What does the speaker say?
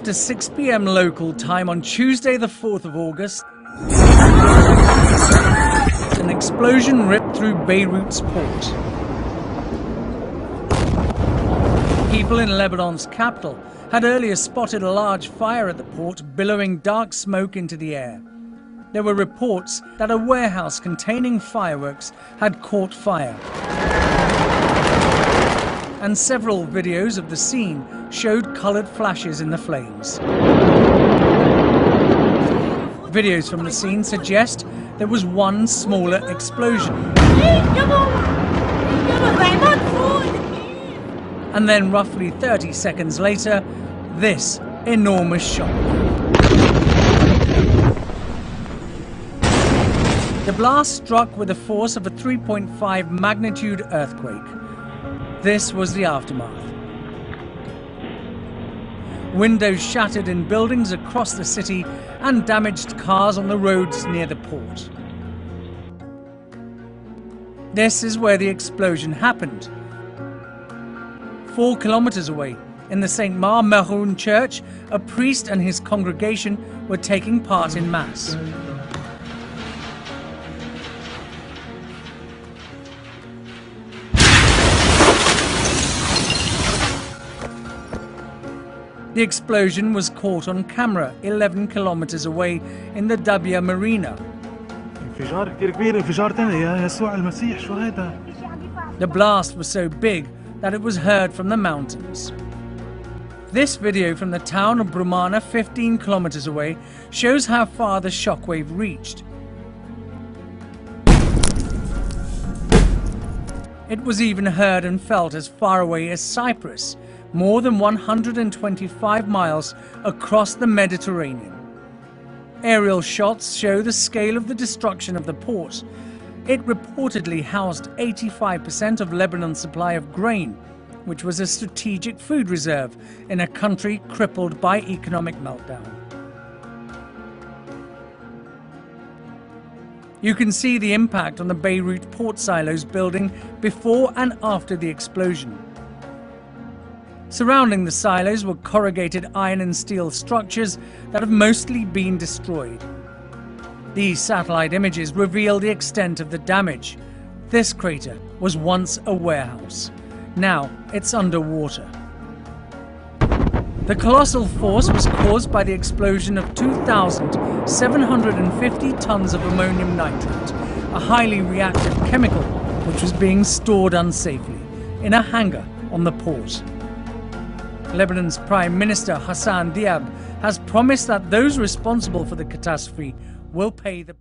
After 6 p.m. local time on Tuesday the 4th of August, an explosion ripped through Beirut's port. People in Lebanon's capital had earlier spotted a large fire at the port, billowing dark smoke into the air. There were reports that a warehouse containing fireworks had caught fire. And several videos of the scene showed coloured flashes in the flames. Videos from the scene suggest there was one smaller explosion. And then roughly 30 seconds later, this enormous shock. The blast struck with the force of a 3.5 magnitude earthquake. This was the aftermath. Windows shattered in buildings across the city and damaged cars on the roads near the port. This is where the explosion happened. 4 kilometers away, in the St. Mar-Meroun church, a priest and his congregation were taking part in Mass. The explosion was caught on camera 11 kilometers away in the Dabia Marina. The blast was so big that it was heard from the mountains. This video from the town of Brumana, 15 kilometers away, shows how far the shockwave reached. It was even heard and felt as far away as Cyprus, more than 125 miles across the Mediterranean. Aerial shots show the scale of the destruction of the port. It reportedly housed 85% of Lebanon's supply of grain, which was a strategic food reserve in a country crippled by economic meltdown. You can see the impact on the Beirut port silos building before and after the explosion. Surrounding the silos were corrugated iron and steel structures that have mostly been destroyed. These satellite images reveal the extent of the damage. This crater was once a warehouse. Now it's underwater. The colossal force was caused by the explosion of 2,750 tons of ammonium nitrate, a highly reactive chemical which was being stored unsafely in a hangar on the port. Lebanon's Prime Minister Hassan Diab has promised that those responsible for the catastrophe will pay the